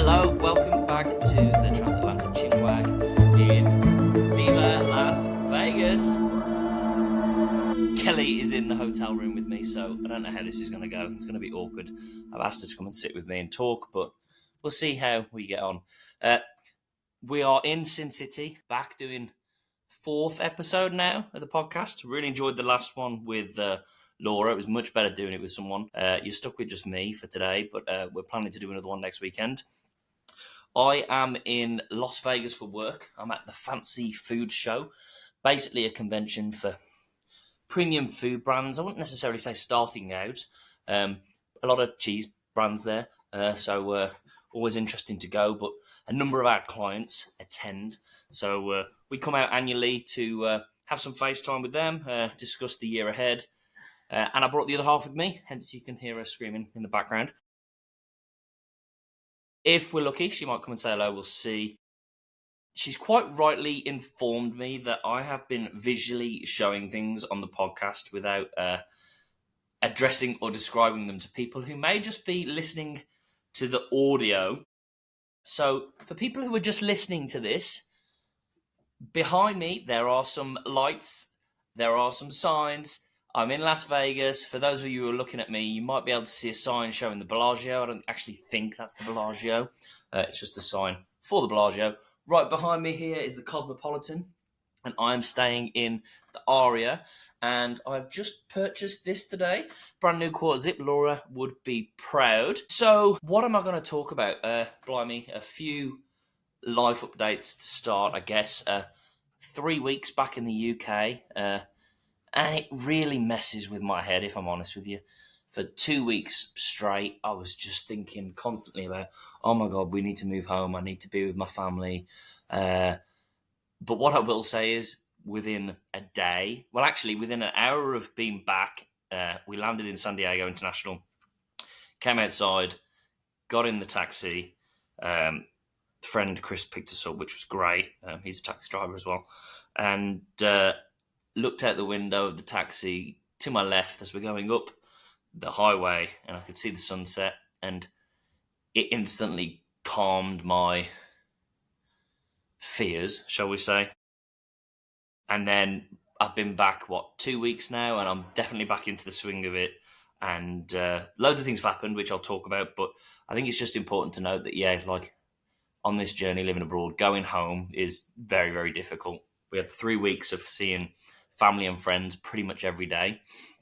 Hello, welcome back to the TransatlanticChinwag in Viva, Las Vegas. Kelly is in the hotel room with me, so I don't know how this is going to go. It's going to be awkward. I've asked her to come and sit with me and talk, but we'll see how we get on. We are in Sin City, back doing fourth episode now of the podcast. Really enjoyed the last one with Laura. It was much better doing it with someone. You're stuck with just me for today, but we're planning to do another one next weekend. I am in Las Vegas for work. I'm at the Fancy Food Show, basically a convention for premium food brands. I wouldn't necessarily say starting out. A lot of cheese brands there, so always interesting to go, but a number of our clients attend. So we come out annually to have some FaceTime with them, discuss the year ahead. And I brought the other half with me, hence you can hear her screaming in the background. If we're lucky, she might come and say hello, we'll see. She's quite rightly informed me that I have been visually showing things on the podcast without addressing or describing them to people who may just be listening to the audio. So for people who are just listening to this, behind me there are some lights, there are some signs. I'm in Las Vegas. For those of you who are looking at me, you might be able to see a sign showing the Bellagio. I don't actually think that's the Bellagio. It's just a sign for the Bellagio. Right behind me here is the Cosmopolitan, and I'm staying in the Aria. And I've just purchased this today. Brand new quarter zip. Laura would be proud. So what am I going to talk about? Blimey, a few life updates to start, I guess. 3 weeks back in the UK. And it really messes with my head, if I'm honest with you. For 2 weeks straight, I was just thinking constantly about, oh my God, we need to move home. I need to be with my family. But what I will say is within a day, well, actually within an hour of being back, we landed in San Diego International, came outside, got in the taxi. Friend Chris picked us up, which was great. He's a taxi driver as well. And looked out the window of the taxi to my left as we're going up the highway, and I could see the sunset, and it instantly calmed my fears, shall we say. And then I've been back, 2 weeks now, and I'm definitely back into the swing of it. And loads of things have happened, which I'll talk about, but I think it's just important to note that, yeah, like on this journey, living abroad, going home is very, very difficult. We had 3 weeks of seeing family and friends pretty much every day.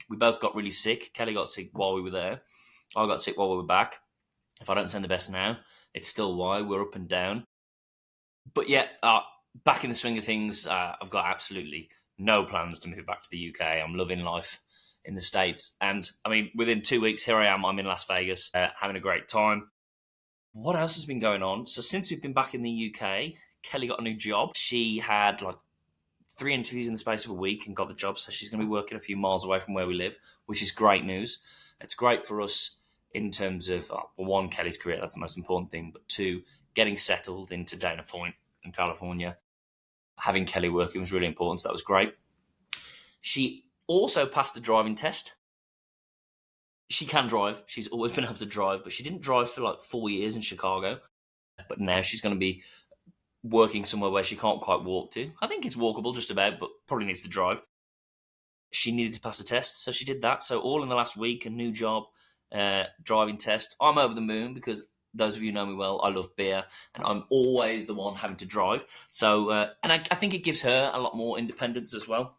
We both got really sick. Kelly got sick while we were there. I got sick while we were back. If I don't sound the best now, it's still why. We're up and down. But yeah, back in the swing of things, I've got absolutely no plans to move back to the UK. I'm loving life in the States. And I mean, within 2 weeks, here I am. I'm in Las Vegas, having a great time. What else has been going on? So since we've been back in the UK, Kelly got a new job. She had 3 interviews in the space of a week and got the job, so she's going to be working a few miles away from where we live, which is great news. It's great for us in terms of, one, Kelly's career, that's the most important thing, but two, getting settled into Dana Point in California. Having Kelly working was really important, so that was great. She also passed the driving test. She can drive. She's always been able to drive, but she didn't drive for 4 years in Chicago. But now she's going to be working somewhere where she can't quite walk to. I think it's walkable just about, but probably needs to drive. She needed to pass a test, so she did that. So all in the last week, a new job, driving test. I'm over the moon because those of you who know me well, I love beer, and I'm always the one having to drive. So, and I think it gives her a lot more independence as well,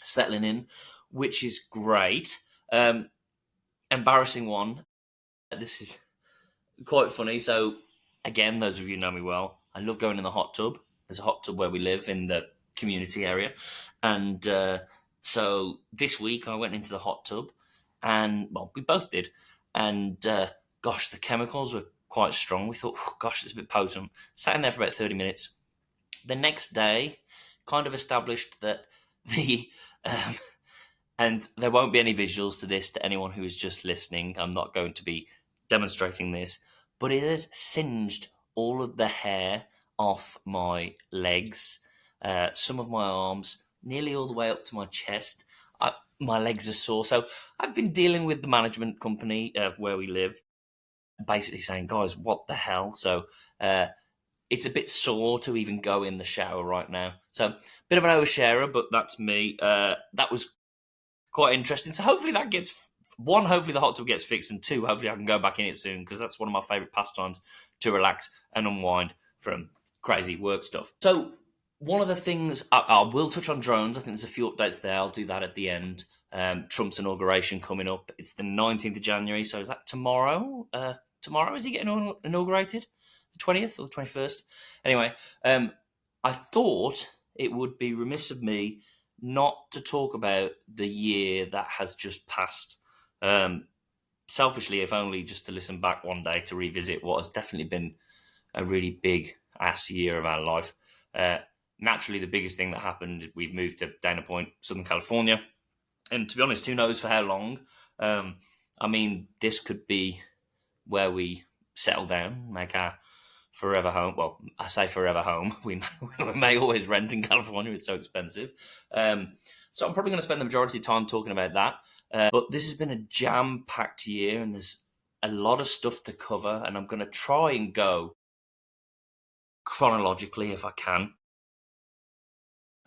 settling in, which is great. Embarrassing one. This is quite funny. So, again, those of you who know me well, I love going in the hot tub. There's a hot tub where we live in the community area. And so this week I went into the hot tub and, well, we both did. And gosh, the chemicals were quite strong. We thought, gosh, it's a bit potent. Sat in there for about 30 minutes. The next day, kind of established that and there won't be any visuals to this to anyone who is just listening. I'm not going to be demonstrating this, but it has singed all of the hair off my legs, some of my arms, nearly all the way up to my chest. My legs are sore. So I've been dealing with the management company of where we live. basically saying, guys, what the hell? So it's a bit sore to even go in the shower right now. So bit of an oversharer, but that's me. That was quite interesting. So hopefully that gets one. Hopefully the hot tub gets fixed, and two, hopefully I can go back in it soon because that's one of my favourite pastimes to relax and unwind from crazy work stuff. So one of the things I will touch on drones. I think there's a few updates there. I'll do that at the end. Trump's inauguration coming up. It's the 19th of January. So is that tomorrow? Tomorrow is he getting inaugurated? The 20th or the 21st? Anyway, I thought it would be remiss of me not to talk about the year that has just passed. Selfishly, if only just to listen back one day to revisit what has definitely been a really big ass year of our life. Naturally, the biggest thing that happened, we've moved to Dana Point, Southern California. And to be honest, who knows for how long? I mean, this could be where we settle down, make our forever home. Well, I say forever home. We may always rent in California. It's so expensive. So I'm probably going to spend the majority of time talking about that. But this has been a jam-packed year, and there's a lot of stuff to cover. And I'm going to try and go chronologically if I can.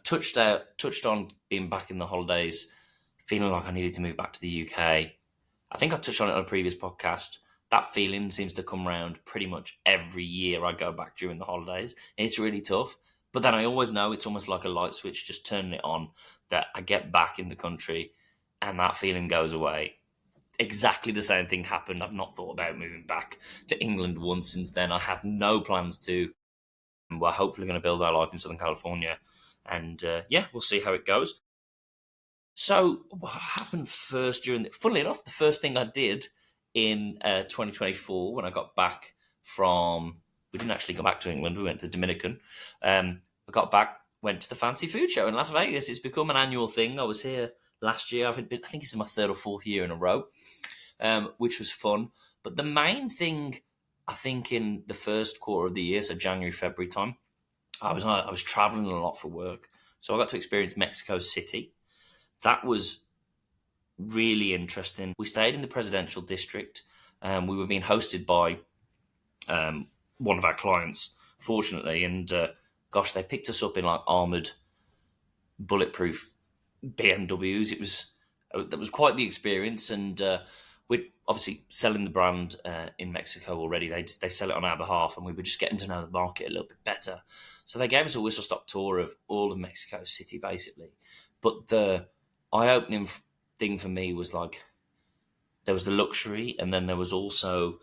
Touched on being back in the holidays, feeling like I needed to move back to the UK. I think I touched on it on a previous podcast. That feeling seems to come around pretty much every year I go back during the holidays. It's really tough. But then I always know it's almost like a light switch, just turning it on, that I get back in the country and that feeling goes away. Exactly the same thing happened. I've not thought about moving back to England once since then. I have no plans to. We're hopefully going to build our life in Southern California. And we'll see how it goes. So what happened first funnily enough, the first thing I did in 2024 when I got back we didn't actually go back to England, we went to the Dominican. I got back, went to the Fancy Food Show in Las Vegas. It's become an annual thing. I was here last year. I think this is my third or fourth year in a row, which was fun. But the main thing, I think, in the first quarter of the year, so January, February time, I was traveling a lot for work. So I got to experience Mexico City. That was really interesting. We stayed in the presidential district. We were being hosted by one of our clients, fortunately, and they picked us up in like armored, bulletproof BMWs. That was quite the experience, and we're obviously selling the brand in Mexico already. They sell it on our behalf, and we were just getting to know the market a little bit better. So they gave us a whistle stop tour of all of Mexico City, basically. But the eye-opening thing for me was like there was the luxury, and then there was also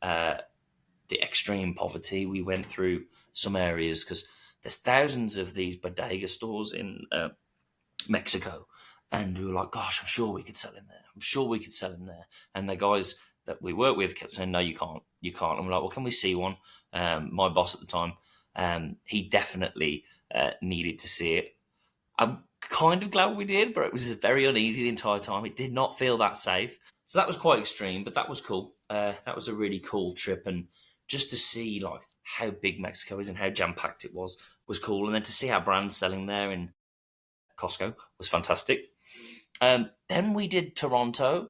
the extreme poverty. We went through some areas because there's thousands of these bodega stores in Mexico, and we were like, gosh, I'm sure we could sell in there. I'm sure we could sell in there. And the guys that we work with kept saying, no, you can't. You can't. And we're like, well, can we see one? My boss at the time, he definitely needed to see it. I'm kind of glad we did, but it was very uneasy the entire time. It did not feel that safe. So that was quite extreme, but that was cool. That was a really cool trip. And just to see like how big Mexico is and how jam-packed it was cool. And then to see our brand selling there in Costco was fantastic. Then we did Toronto.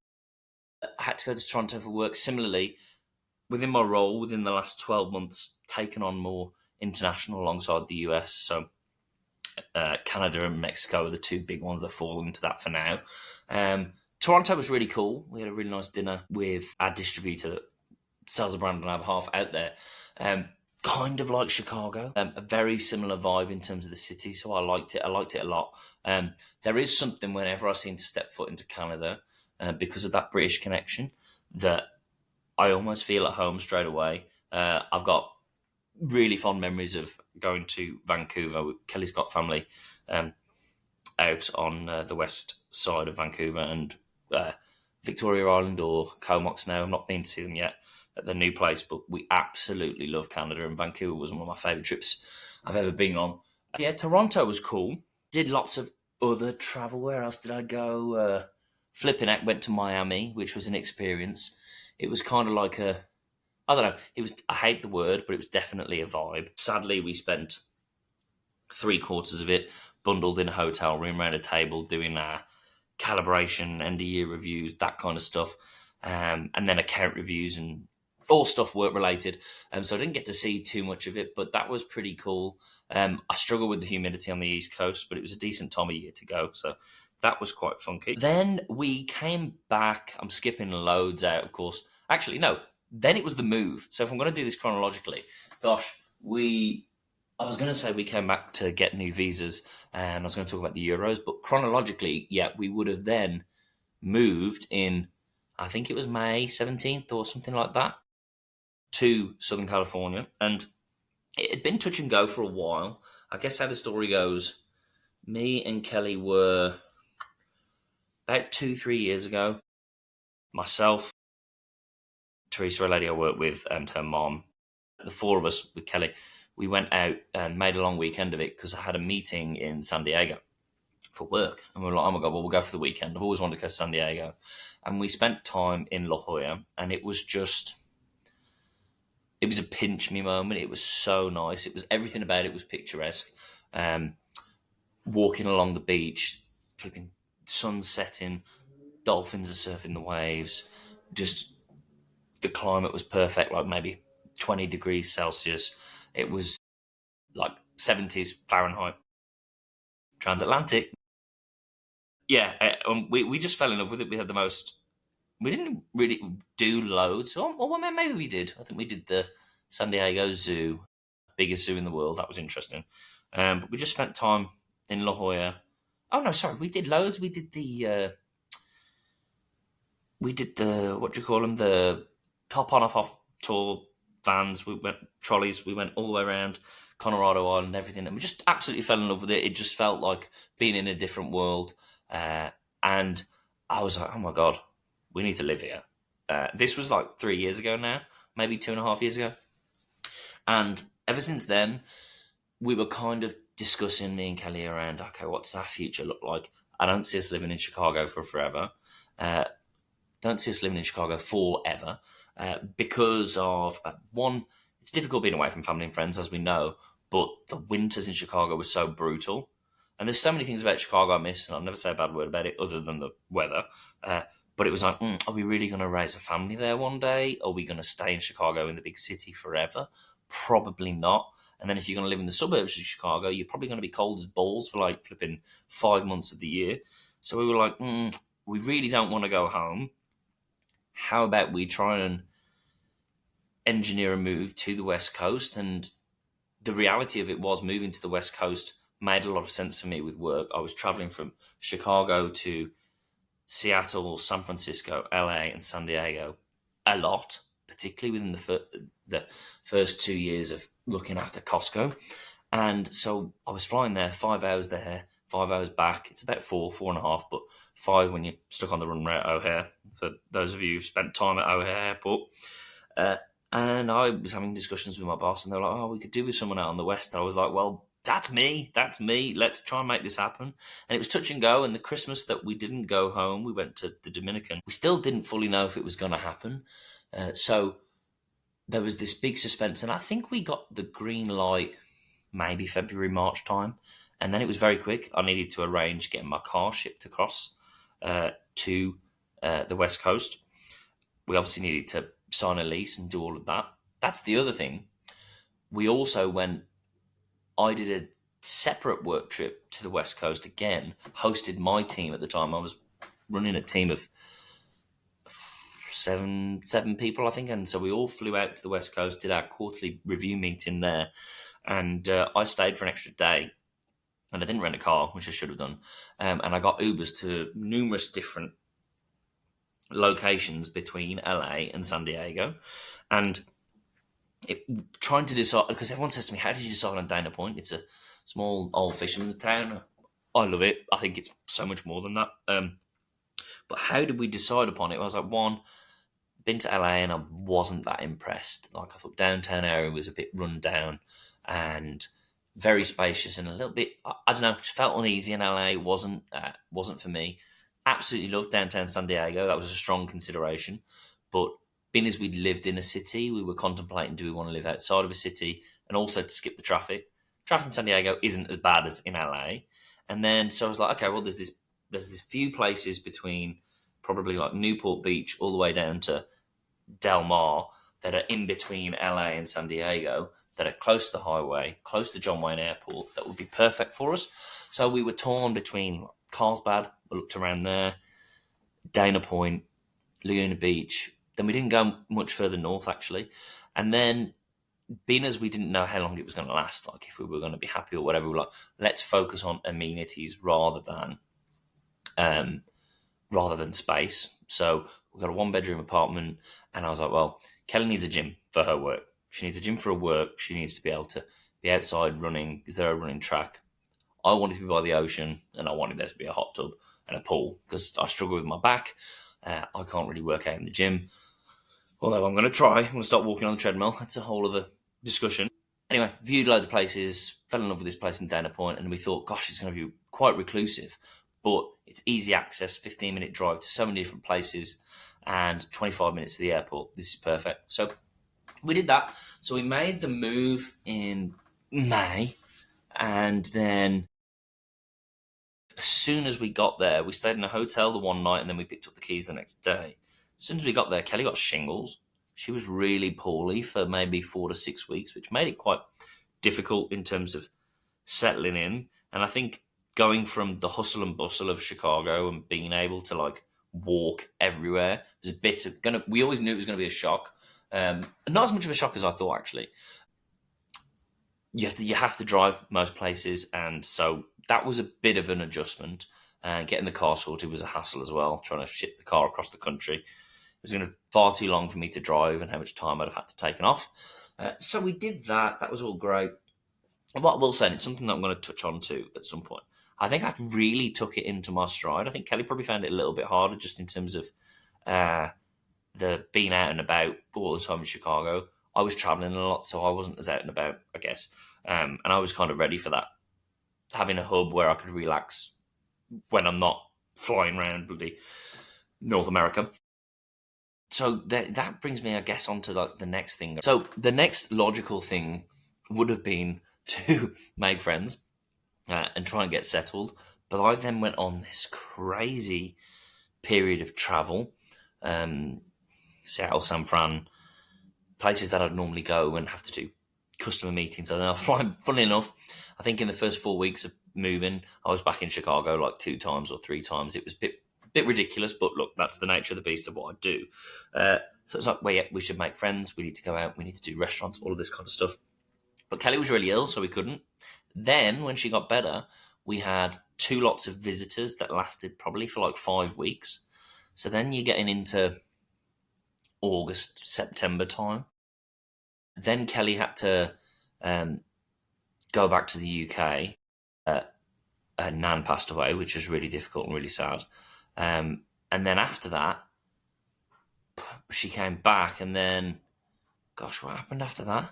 I had to go to Toronto for work. Similarly, within my role, within the last 12 months, taken on more international alongside the US. So Canada and Mexico are the two big ones that fall into that for now. Toronto was really cool. We had a really nice dinner with our distributor that sells the brand on our behalf out there. Kind of like Chicago, a very similar vibe in terms of the city. So I liked it. I liked it a lot. There is something whenever I seem to step foot into Canada, because of that British connection, that I almost feel at home straight away. I've got really fond memories of going to Vancouver. Kelly's got family out on the west side of Vancouver and Victoria Island or Comox now. I've not been to see them yet at the new place, but we absolutely love Canada, and Vancouver was one of my favourite trips I've ever been on. Yeah, Toronto was cool. Did lots of other travel. Where else did I go? Flipping out, went to Miami, which was an experience. It was kind of like I don't know. I hate the word, but it was definitely a vibe. Sadly, we spent 3/4 of it bundled in a hotel room around a table doing our calibration, end of year reviews, that kind of stuff. And then account reviews and all stuff work related. So I didn't get to see too much of it, but that was pretty cool. I struggle with the humidity on the East Coast, but it was a decent time of year to go. So that was quite funky. Then we came back. I'm skipping loads out, of course. Actually, no. Then it was the move. So if I'm going to do this chronologically, gosh, I was going to say we came back to get new visas, and I was going to talk about the Euros, but chronologically, yeah, we would have then moved in, I think it was May 17th or something like that, to Southern California. And it had been touch and go for a while. I guess how the story goes, me and Kelly were about 2-3 years ago. Myself, Teresa, a lady I work with, and her mom, the four of us with Kelly, we went out and made a long weekend of it because I had a meeting in San Diego for work. And we were like, oh my God, well, we'll go for the weekend. I've always wanted to go to San Diego. And we spent time in La Jolla, and it was a pinch me moment. It was so nice. It was everything about it was picturesque. Walking along the beach, flipping sun setting, dolphins are surfing the waves. Just the climate was perfect, like maybe 20 degrees Celsius. It was like 70s Fahrenheit. Transatlantic. Yeah, we just fell in love with it. We had the most. We didn't really do loads. Well, maybe we did. I think we did the San Diego Zoo, biggest zoo in the world. That was interesting. But we just spent time in La Jolla. Oh no, sorry, we did loads. We did the what do you call them? The top on off tour vans. We went trolleys. We went all the way around Colorado Island and everything, and we just absolutely fell in love with it. It just felt like being in a different world, and I was like, oh my God, we need to live here. This was like 3 years ago now, maybe 2.5 years ago, and ever since then, we were kind of discussing, me and Kelly, around, okay, what's our future look like? I don't see us living in Chicago for forever. Uh, don't see us living in Chicago forever because of one, it's difficult being away from family and friends, as we know, but the winters in Chicago were so brutal. And there's so many things about Chicago I miss, and I'll never say a bad word about it other than the weather. But it was like, are we really going to raise a family there one day? Are we going to stay in Chicago in the big city forever? Probably not. And then if you're going to live in the suburbs of Chicago, you're probably going to be cold as balls for like flipping 5 months of the year. So we were like, we really don't want to go home. How about we try and engineer a move to the West Coast? And the reality of it was, moving to the West Coast made a lot of sense for me with work. I was traveling from Chicago to Seattle, San Francisco, LA, and San Diego a lot, particularly within the first 2 years of looking after Costco. And so I was flying there, 5 hours back. It's about 4.5, but 5 when you're stuck on the runway at O'Hare, for those of you who've spent time at O'Hare Airport. And I was having discussions with my boss, and they're like, oh, we could do with someone out on the West. I was like, well, that's me. Let's try and make this happen. And it was touch and go. And the Christmas that we didn't go home, we went to the Dominican. We still didn't fully know if it was going to happen. So there was this big suspense. And I think we got the green light maybe February, March time. And then it was very quick. I needed to arrange getting my car shipped across to the West Coast. We obviously needed to sign a lease and do all of that. That's the other thing. I did a separate work trip to the West Coast again, hosted my team at the time. I was running a team of seven people, I think. And so we all flew out to the West Coast, did our quarterly review meeting there. And I stayed for an extra day. And I didn't rent a car, which I should have done. And I got Ubers to numerous different locations between LA and San Diego. And trying to decide, because everyone says to me, how did you decide on Dana Point? It's a small old fisherman's town. I love it. I think it's so much more than that. But how did we decide upon it? I was like, one, been to LA and I wasn't that impressed. Like, I thought downtown area was a bit run down and very spacious and a little bit, I don't know, just felt uneasy in LA. Wasn't for me. Absolutely loved downtown San Diego. That was a strong consideration. But being as we'd lived in a city, we were contemplating, do we want to live outside of a city? And also to skip the traffic. Traffic in San Diego isn't as bad as in LA. And then, so I was like, okay, well, there's this few places between probably like Newport Beach all the way down to Del Mar that are in between LA and San Diego, that are close to the highway, close to John Wayne Airport, that would be perfect for us. So we were torn between Carlsbad, we looked around there, Dana Point, Laguna Beach. Then we didn't go much further north, actually. And then, being as we didn't know how long it was going to last, like if we were going to be happy or whatever, we were like, let's focus on amenities um, rather than space. So we got a 1-bedroom apartment, and I was like, well, Kelly needs a gym for her work. She needs a gym for her work. She needs to be able to be outside running. Is there a running track? I wanted to be by the ocean, and I wanted there to be a hot tub and a pool because I struggle with my back. I can't really work out in the gym. Although I'm going to try. I'm going to start walking on the treadmill. That's a whole other discussion. Anyway, viewed loads of places, fell in love with this place in Dana Point, and we thought, gosh, it's going to be quite reclusive, but it's easy access, 15-minute drive to so many different places, and 25 minutes to the airport. This is perfect. So we did that. So we made the move in May, and then as soon as we got there, we stayed in a hotel the one night, and then we picked up the keys the next day. As soon as we got there, Kelly got shingles. She was really poorly for maybe 4 to 6 weeks, which made it quite difficult in terms of settling in. And I think going from the hustle and bustle of Chicago and being able to like walk everywhere was a bit of gonna. We always knew it was going to be a shock. Not as much of a shock as I thought, actually. You have to drive most places, and so that was a bit of an adjustment. Getting the car sorted was a hassle as well. Trying to ship the car across the country, it was going to far too long for me to drive, and how much time I'd have had to take off. So we did that. That was all great. And what I will say, and it's something that I'm going to touch on to at some point. I think I really took it into my stride. I think Kelly probably found it a little bit harder, just in terms of uh, the being out and about all the time in Chicago. I was traveling a lot, so I wasn't as out and about, I guess. And I was kind of ready for that, having a hub where I could relax when I'm not flying around bloody North America. So that brings me, I guess, on to like the next thing. So the next logical thing would have been to make friends and try and get settled. But I then went on this crazy period of travel, Seattle, San Fran, places that I'd normally go and have to do customer meetings. And funnily enough, I think in the first 4 weeks of moving, I was back in Chicago like 2 times or 3 times. It was a bit ridiculous, but look, that's the nature of the beast of what I do. So it's like, well, yeah, we should make friends. We need to go out. We need to do restaurants, all of this kind of stuff. But Kelly was really ill, so we couldn't. Then, when she got better, we had 2 lots of visitors that lasted probably for like 5 weeks. So then you're getting into August, September time. Then Kelly had to go back to the UK. Her nan passed away, which was really difficult and really sad. And then after that, she came back, and then, gosh, what happened after that?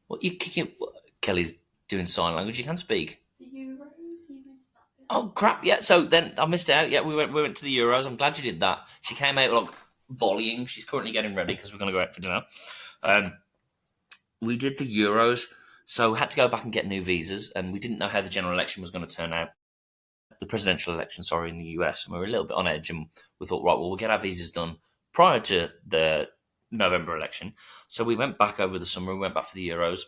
What you kicking? Kelly's doing sign language. You can speak. The Euros, you missed that bit. Oh crap! Yeah, so then I missed it out. Yeah, we went to the Euros. I'm glad you did that. She came out like volleying. She's currently getting ready because we're going to go out for dinner. We did the Euros, so we had to go back and get new visas, and we didn't know how the general election was going to turn out. The presidential election, sorry, in the US, and we were a little bit on edge, and we thought, right, well, we'll get our visas done prior to the November election. So we went back over the summer. We went back for the Euros,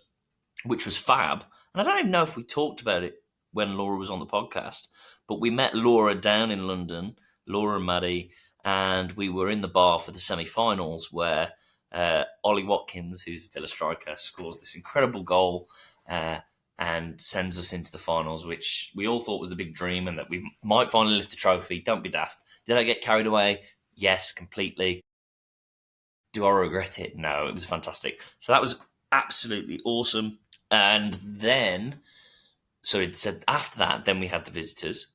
which was fab. And I don't even know if we talked about it when Laura was on the podcast, but we met Laura down in London, Laura and Maddie, and we were in the bar for the semi-finals where Ollie Watkins, who's a Villa striker, scores this incredible goal and sends us into the finals, which we all thought was the big dream and that we might finally lift the trophy. Don't be daft. Did I get carried away? Yes, completely. Do I regret it? No, it was fantastic. So that was absolutely awesome. And then, so it said after that, then we had the visitors.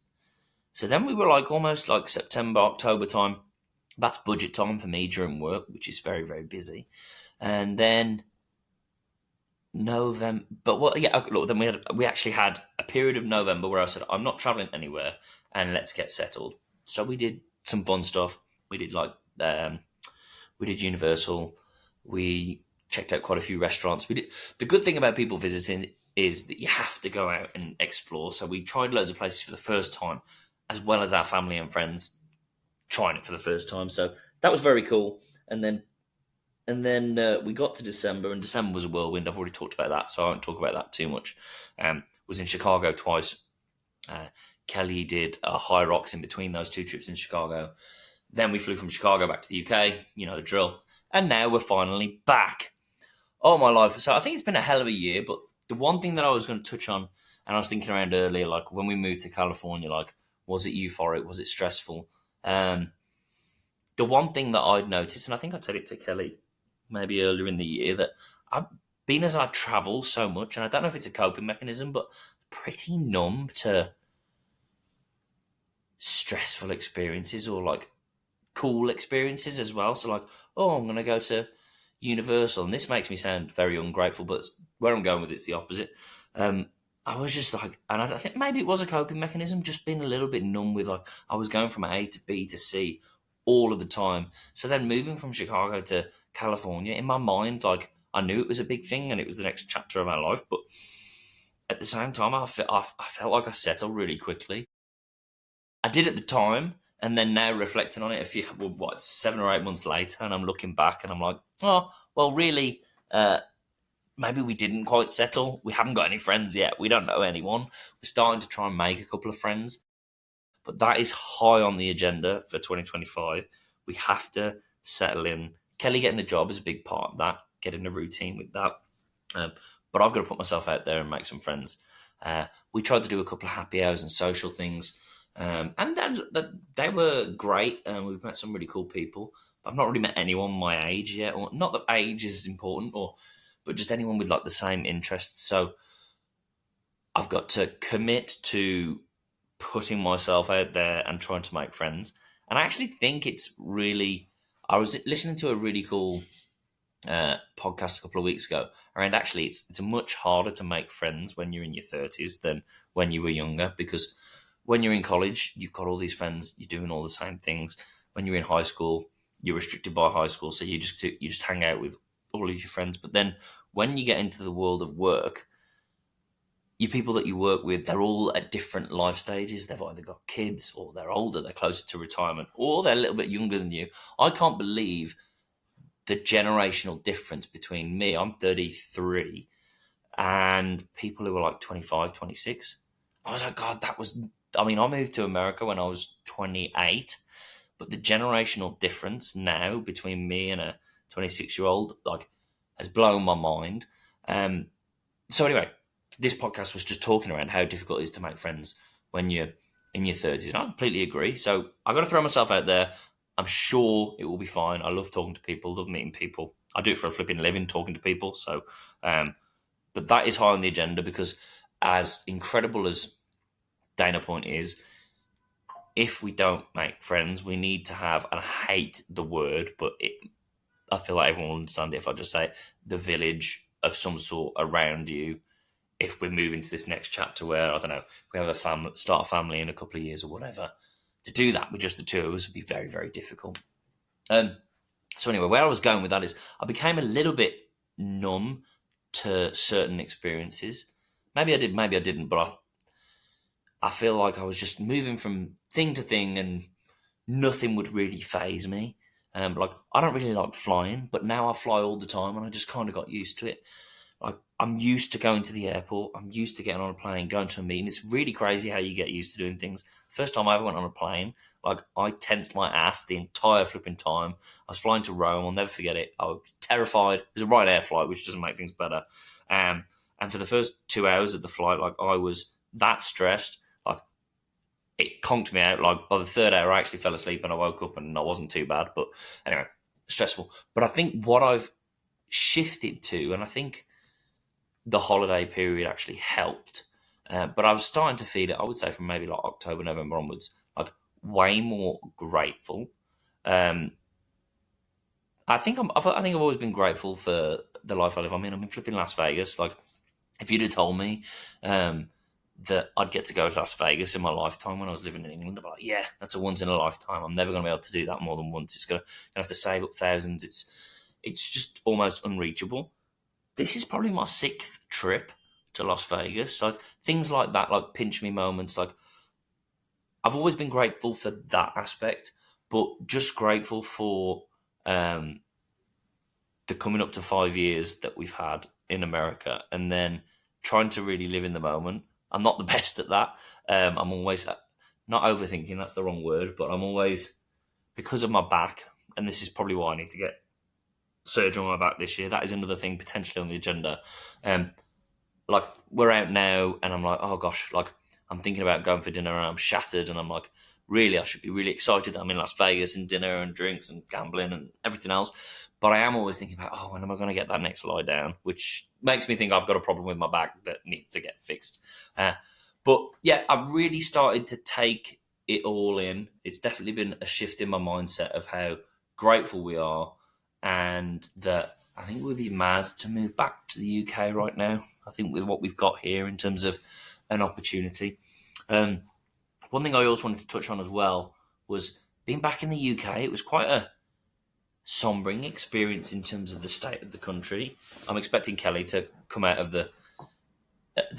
So then we were like almost like September, October time. That's budget time for me during work, which is very, very busy. And then November, but what? Yeah, look. Then we actually had a period of November where I said I'm not traveling anywhere, and let's get settled. So we did some fun stuff. We did we did Universal. We checked out quite a few restaurants. We did. The good thing about people visiting is that you have to go out and explore. So we tried loads of places for the first time, as well as our family and friends trying it for the first time. So that was very cool. And then And then we got to December, and December was a whirlwind. I've already talked about that, so I won't talk about that too much. Was in Chicago twice. Kelly did a High Rocks in between those two trips in Chicago. Then we flew from Chicago back to the UK, you know the drill. And now we're finally back. Oh, my life. So I think it's been a hell of a year, but the one thing that I was going to touch on, and I was thinking around earlier, like when we moved to California, like, was it euphoric? Was it stressful? The one thing that I'd noticed, and I think I said it to Kelly maybe earlier in the year, that I've been as I travel so much, and I don't know if it's a coping mechanism, but pretty numb to stressful experiences or like cool experiences as well. So like, oh, I'm gonna go to Universal, and this makes me sound very ungrateful, but where I'm going with it's the opposite. Um, I was just like, and I think maybe it was a coping mechanism, just being a little bit numb with like I was going from A to B to C all of the time. So then moving from Chicago to California, in my mind, like I knew it was a big thing and it was the next chapter of my life, but at the same time, I felt like I settled really quickly. I did at the time, and then now reflecting on it, a few what 7 or 8 months later, and I'm looking back, and I'm like, oh, well, really, uh, maybe we didn't quite settle. We haven't got any friends yet. We don't know anyone. We're starting to try and make a couple of friends, but that is high on the agenda for 2025. We have to settle in. Kelly getting a job is a big part of that. Getting a routine with that. Um, but I've got to put myself out there and make some friends. We tried to do a couple of happy hours and social things, and then they were great. We've met some really cool people. But I've not really met anyone my age yet, or not that age is important, but just anyone with like the same interests. So I've got to commit to putting myself out there and trying to make friends. And I actually think it's really. I was listening to a really cool podcast a couple of weeks ago around actually it's much harder to make friends when you're in your 30s than when you were younger, because when you're in college you've got all these friends, you're doing all the same things. When you're in high school you're restricted by high school, so you just hang out with all of your friends. But then when you get into the world of work, your people that you work with, they're all at different life stages. They've either got kids, or they're older, they're closer to retirement, or they're a little bit younger than you. I can't believe the generational difference between me, I'm 33, and people who were like 25, 26. I was like, God, I mean, I moved to America when I was 28, but the generational difference now between me and a 26-year-old, like, has blown my mind. Um, so anyway, this podcast was just talking around how difficult it is to make friends when you're in your 30s. And I completely agree. So I got to throw myself out there. I'm sure it will be fine. I love talking to people, love meeting people. I do it for a flipping living, talking to people. So, but that is high on the agenda, because as incredible as Dana Point is, if we don't make friends, we need to have, and I hate the word, but I feel like everyone will understand it if I just say the village of some sort around you. If we're moving to this next chapter where, I don't know, we have a family, start a family in a couple of years or whatever, to do that with just the two of us would be very, very difficult. So anyway, where I was going with that is I became a little bit numb to certain experiences. Maybe I did, maybe I didn't, but I feel like I was just moving from thing to thing, and nothing would really phase me. Like, I don't really like flying, but now I fly all the time, and I just kind of got used to it. Like, I'm used to going to the airport. I'm used to getting on a plane, going to a meeting. It's really crazy how you get used to doing things. First time I ever went on a plane, like, I tensed my ass the entire flipping time. I was flying to Rome. I'll never forget it. I was terrified. It was a Ryanair flight, which doesn't make things better. And for the first 2 hours of the flight, like, I was that stressed. Like, it conked me out. Like, by the third hour, I actually fell asleep and I woke up and I wasn't too bad. But anyway, stressful. But I think what I've shifted to, and I think the holiday period actually helped. But I was starting to feel it, I would say, from maybe like October, November onwards, like way more grateful. Um, I think I've always been grateful for the life I live. I mean, I'm in flipping Las Vegas. Like, if you'd have told me um, that I'd get to go to Las Vegas in my lifetime when I was living in England, I'd be like, yeah, that's a once in a lifetime. I'm never going to be able to do that more than once. It's gonna have to save up thousands. It's just almost unreachable. This is probably my sixth trip to Las Vegas. Like, things like that, like pinch me moments. Like, I've always been grateful for that aspect, but just grateful for um, the coming up to 5 years that we've had in America, and then trying to really live in the moment. I'm not the best at that. I'm always not overthinking. That's the wrong word, but I'm always, because of my back, and this is probably why I need to get surgery on my back this year. That is another thing potentially on the agenda. Um, like we're out now, and I'm like, oh gosh, like I'm thinking about going for dinner, and I'm shattered, and I'm like, really, I should be really excited that I'm in Las Vegas and dinner and drinks and gambling and everything else. But I am always thinking about, oh, when am I going to get that next lie down? Which makes me think I've got a problem with my back that needs to get fixed. But yeah, I've really started to take it all in. It's definitely been a shift in my mindset of how grateful we are, and that I think we'd be mad to move back to the UK right now. I think with what we've got here in terms of an opportunity. One thing I also wanted to touch on as well was being back in the UK. It was quite a sombering experience in terms of the state of the country. I'm expecting Kelly to come out of the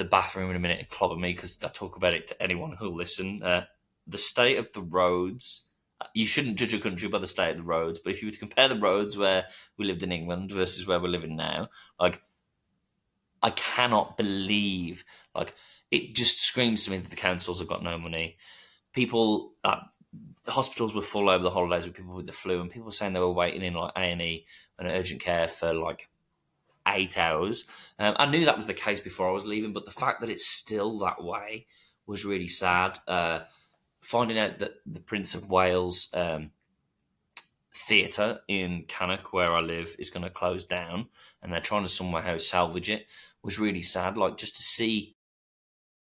bathroom in a minute and clobber me because I talk about it to anyone who'll listen. The state of the roads. You shouldn't judge a country by the state of the roads, but if you were to compare the roads where we lived in England versus where we're living now, like I cannot believe, like it just screams to me that the councils have got no money. People, hospitals were full over the holidays with people with the flu, and people were saying they were waiting in like A&E and urgent care for like 8 hours. I knew that was the case before I was leaving, but the fact that it's still that way was really sad. Finding out that the Prince of Wales theatre in Cannock, where I live, is going to close down, and they're trying to somehow salvage it, was really sad. Like just to see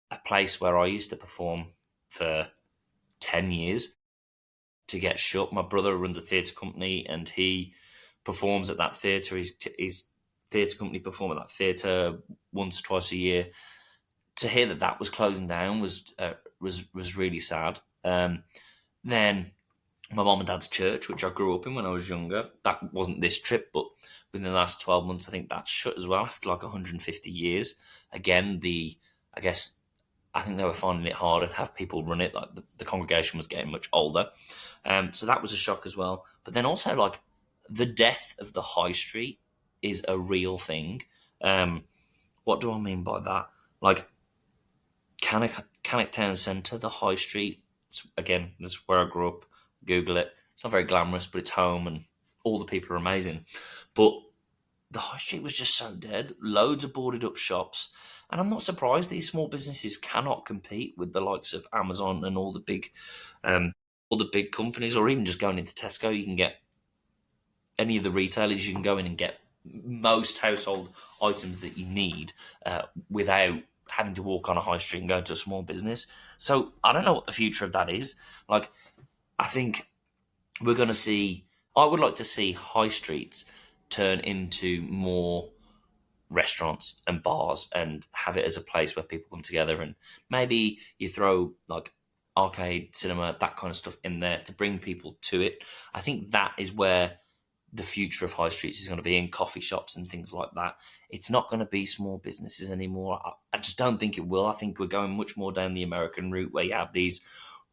a place where I used to perform for 10 years to get shut. My brother runs a theatre company, and he performs at that theatre. His theatre company perform at that theatre once, twice a year. To hear that that was closing down was really sad. Then my mom and dad's church, which I grew up in when I was younger, that wasn't this trip, but within the last 12 months, I think that's shut as well after like 150 years. Again, I guess I think they were finding it harder to have people run it. Like the congregation was getting much older. So that was a shock as well. But then also like the death of the high street is a real thing. What do I mean by that? Like Cannock Town Centre, the high street. Again, this is where I grew up. Google it. It's not very glamorous, but it's home, and all the people are amazing. But the high street was just so dead. Loads of boarded up shops. And I'm not surprised these small businesses cannot compete with the likes of Amazon and all the big companies, or even just going into Tesco. You can get any of the retailers, you can go in and get most household items that you need without having to walk on a high street and go to a small business. So I don't know what the future of that is. Like, I think we're going to see, I would like to see high streets turn into more restaurants and bars and have it as a place where people come together, and maybe you throw like arcade, cinema, that kind of stuff in there to bring people to it. I think that is where the future of high streets is going to be, in coffee shops and things like that. It's not going to be small businesses anymore. I just don't think it will. I think we're going much more down the American route, where you have these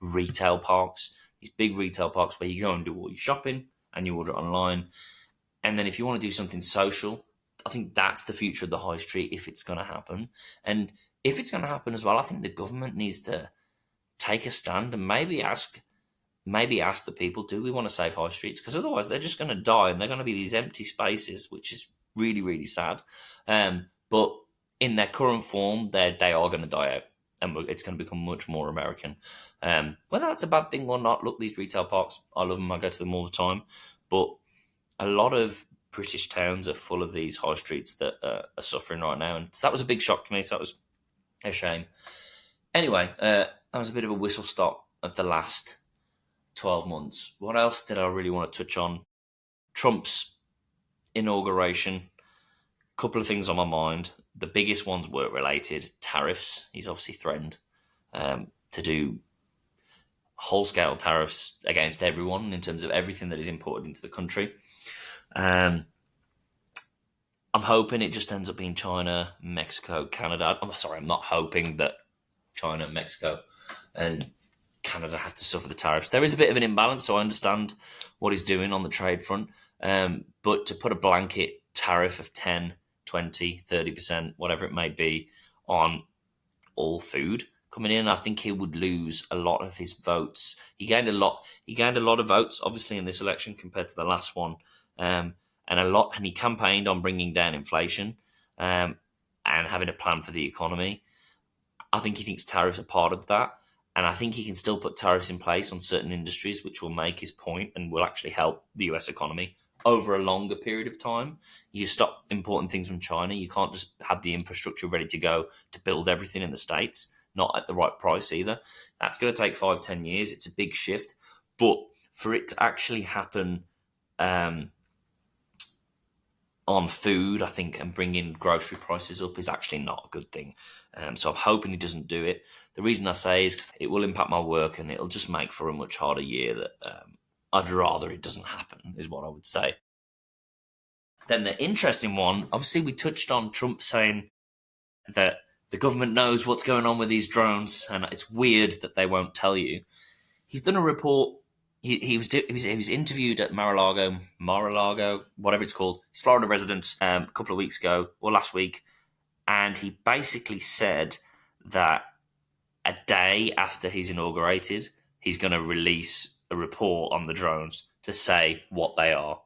retail parks, these big retail parks where you go and do all your shopping and you order online. And then if you want to do something social, I think that's the future of the high street if it's going to happen. And if it's going to happen as well, I think the government needs to take a stand and maybe ask the people, do we want to save high streets? Because otherwise they're just going to die, and they're going to be these empty spaces, which is really, really sad. But in their current form, they are going to die out, and it's going to become much more American. Whether that's a bad thing or not, look, these retail parks, I love them. I go to them all the time. But a lot of British towns are full of these high streets that are suffering right now. And so that was a big shock to me. So that was a shame. Anyway, that was a bit of a whistle stop of the last 12 months. What else did I really want to touch on? Trump's inauguration. A couple of things on my mind. The biggest ones work related. Tariffs. He's obviously threatened to do whole-scale tariffs against everyone in terms of everything that is imported into the country. I'm hoping it just ends up being China, Mexico, Canada. I'm sorry, I'm not hoping that China, Mexico, and Canada have to suffer the tariffs. There is a bit of an imbalance, so I understand what he's doing on the trade front. But to put a blanket tariff of 10, 20, 30%, whatever it may be, on all food coming in, I think he would lose a lot of his votes. He gained a lot. He gained a lot of votes, obviously, in this election compared to the last one, and he campaigned on bringing down inflation and having a plan for the economy. I think he thinks tariffs are part of that. And I think he can still put tariffs in place on certain industries, which will make his point and will actually help the US economy over a longer period of time. You stop importing things from China. You can't just have the infrastructure ready to go to build everything in the States, not at the right price either. That's going to take 5-10 years. It's a big shift. But for it to actually happen um, on food, I think, and bringing grocery prices up is actually not a good thing. So I'm hoping he doesn't do it. The reason I say is because it will impact my work and it'll just make for a much harder year that I'd rather it doesn't happen, is what I would say. Then the interesting one, obviously we touched on Trump saying that the government knows what's going on with these drones and it's weird that they won't tell you. He's done a report. He was interviewed at Mar-a-Lago, whatever it's called. He's a Florida resident a couple of weeks ago, or last week, and he basically said that a day after he's inaugurated, he's going to release a report on the drones to say what they are.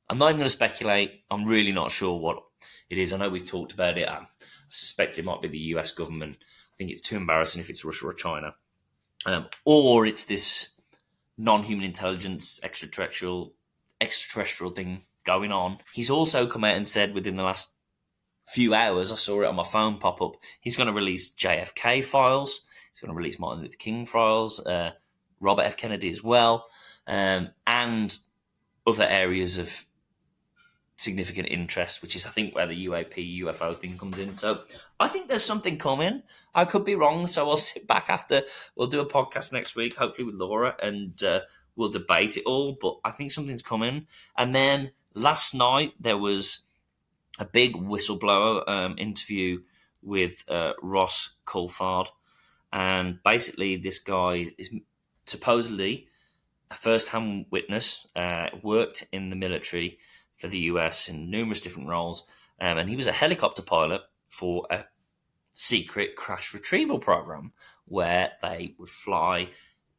I'm not even going to speculate. I'm really not sure what it is. I know we've talked about it. I suspect it might be the US government. I think it's too embarrassing if it's Russia or China. Or it's this non-human intelligence extraterrestrial thing going on. He's also come out and said within the last few hours, I saw it on my phone pop up, he's going to release JFK files. He's going to release Martin Luther King files, Robert F. Kennedy as well, and other areas of significant interest, which is, I think, where the UFO thing comes in. So I think there's something coming. I could be wrong, so I'll sit back after. We'll do a podcast next week, hopefully with Laura, and we'll debate it all. But I think something's coming. And then last night there was a big whistleblower interview with Ross Coulthard, and basically this guy is supposedly a first-hand witness, worked in the military for the US in numerous different roles, and he was a helicopter pilot for a secret crash retrieval program where they would fly,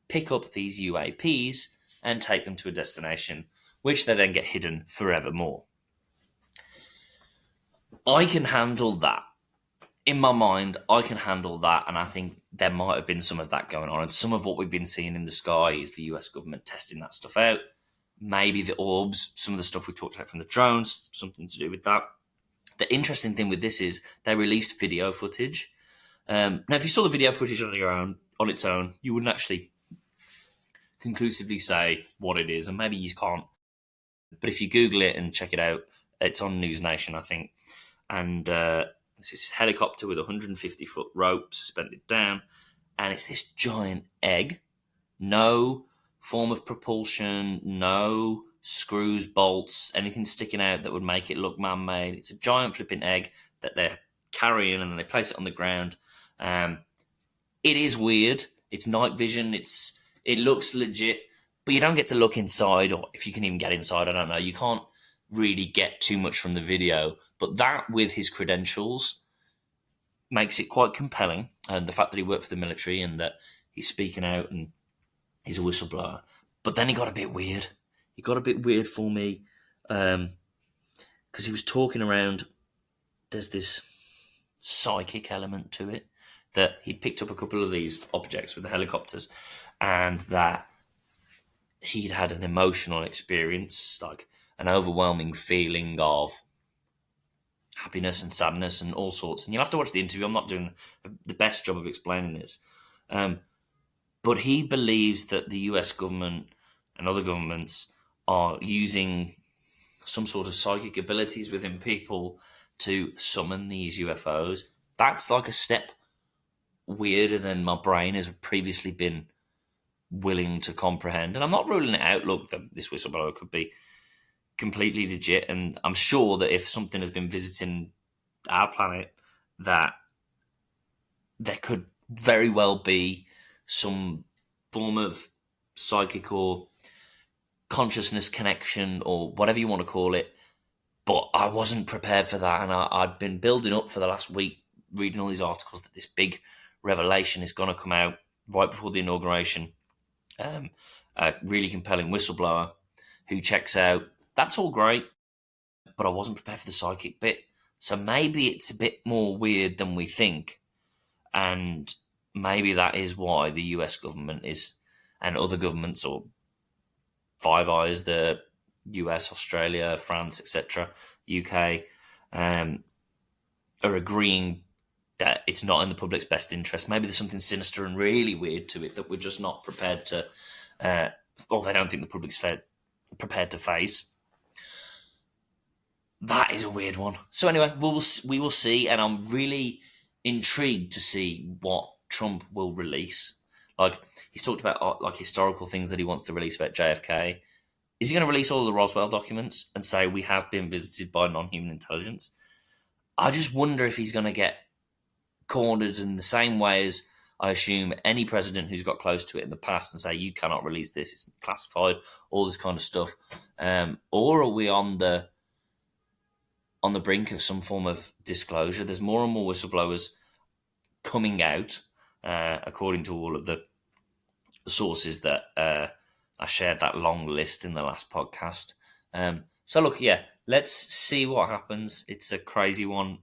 pick up these UAPs, and take them to a destination, which they then get hidden forevermore. I can handle that. In my mind, I can handle that, and I think there might have been some of that going on. And some of what we've been seeing in the sky is the US government testing that stuff out. Maybe the orbs, some of the stuff we talked about from the drones, something to do with that. The interesting thing with this is they released video footage. Now, if you saw the video footage on its own, you wouldn't actually conclusively say what it is, and maybe you can't. But if you Google it and check it out, it's on News Nation, I think. And it's this helicopter with a 150-foot rope suspended down, and it's this giant egg. No form of propulsion, no screws, bolts, anything sticking out that would make it look man-made. It's a giant flipping egg that they're carrying, and then they place it on the ground. It is weird. It's night vision. It looks legit, but you don't get to look inside, or if you can even get inside, I don't know. You can't really get too much from the video, but that with his credentials makes it quite compelling. And the fact that he worked for the military and that he's speaking out and he's a whistleblower. But then he got a bit weird. He got a bit weird for me because he was talking around. There's this psychic element to it, that he picked up a couple of these objects with the helicopters and that he'd had an emotional experience, like an overwhelming feeling of happiness and sadness and all sorts. And you'll have to watch the interview. I'm not doing the best job of explaining this. But he believes that the US government and other governments are using some sort of psychic abilities within people to summon these UFOs. That's like a step weirder than my brain has previously been willing to comprehend. And I'm not ruling it out. Look, this whistleblower could be completely legit. And I'm sure that if something has been visiting our planet, that there could very well be some form of psychic or consciousness connection or whatever you want to call it. But I wasn't prepared for that, and I'd been building up for the last week, reading all these articles that this big revelation is going to come out right before the inauguration. A really compelling whistleblower who checks out. That's all great, but I wasn't prepared for the psychic bit. So maybe it's a bit more weird than we think. And maybe that is why the US government is, and other governments, or Five Eyes, the US, Australia, France, etc., UK, are agreeing that it's not in the public's best interest. Maybe there's something sinister and really weird to it that we're just not prepared to, or they don't think the public's prepared to face. That is a weird one. So anyway, we will see, and I'm really intrigued to see what Trump will release. Like, he's talked about like historical things that he wants to release about JFK. Is he going to release all of the Roswell documents and say we have been visited by non-human intelligence? I just wonder if he's going to get cornered in the same way as I assume any president who's got close to it in the past and say you cannot release this, it's classified, all this kind of stuff. Or are we on the brink of some form of disclosure? There's more and more whistleblowers coming out, according to all of the sources that I shared that long list in the last podcast. So look, yeah, let's see what happens. It's a crazy one.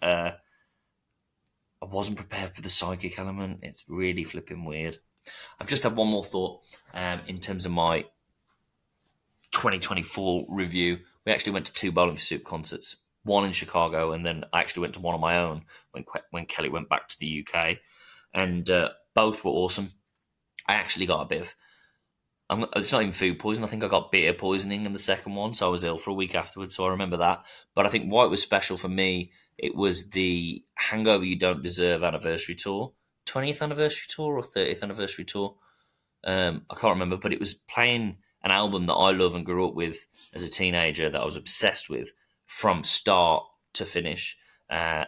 I wasn't prepared for the psychic element. It's really flipping weird. I've just had one more thought in terms of my 2024 review. We actually went to 2 Bowling for Soup concerts, one in Chicago, and then I actually went to one on my own when Kelly went back to the UK, and both were awesome. I actually got a bit of, it's not even food poison, I think I got beer poisoning in the second one, so I was ill for a week afterwards, so I remember that. But I think why it was special for me, it was the Hangover You Don't Deserve anniversary tour, 20th anniversary tour or 30th anniversary tour. I can't remember, but it was playing an album that I love and grew up with as a teenager that I was obsessed with from start to finish. And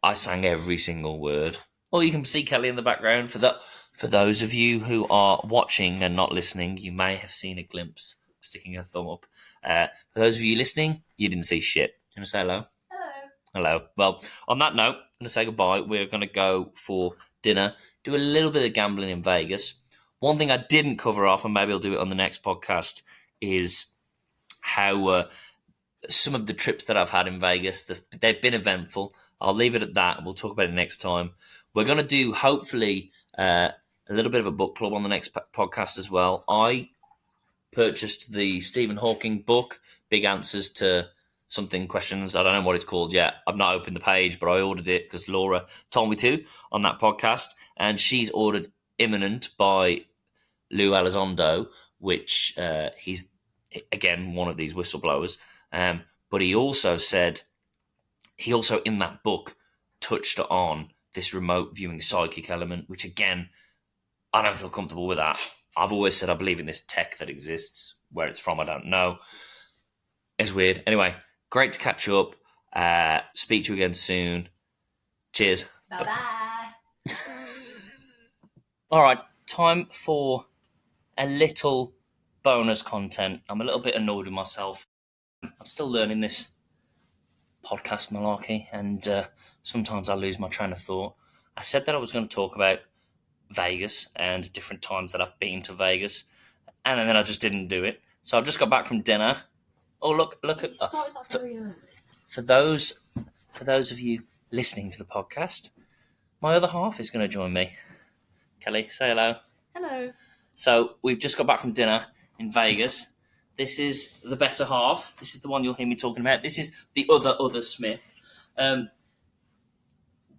I sang every single word. Well, you can see Kelly in the background. For those of you who are watching and not listening, you may have seen a glimpse, sticking a thumb up. For those of you listening, you didn't see shit. You want to say hello? Hello. Hello. Well, on that note, I'm going to say goodbye. We're going to go for dinner, do a little bit of gambling in Vegas. One thing I didn't cover off, and maybe I'll do it on the next podcast, is how some of the trips that I've had in Vegas, they've been eventful. I'll leave it at that, and we'll talk about it next time. We're going to do, hopefully, a little bit of a book club on the next podcast as well. I purchased the Stephen Hawking book, Big Answers to Something Questions. I don't know what it's called yet. I've not opened the page, but I ordered it because Laura told me to on that podcast. And she's ordered Imminent by Lou Elizondo, which he's, again, one of these whistleblowers. But he also in that book touched on this remote viewing psychic element, which, again, I don't feel comfortable with that. I've always said I believe in this tech that exists. Where it's from, I don't know. It's weird. Anyway, great to catch up. Speak to you again soon. Cheers. Bye-bye. All right, time for a little bonus content. I'm a little bit annoyed with myself. I'm still learning this podcast malarkey, and sometimes I lose my train of thought. I said that I was going to talk about Vegas and different times that I've been to Vegas, and then I just didn't do it. So I've just got back from dinner. Oh, look at You started that very early. for those of you listening to the podcast, my other half is going to join me. Kelly, say hello. Hello. So we've just got back from dinner in Vegas. This is the better half. This is the one you'll hear me talking about. This is the other Smith.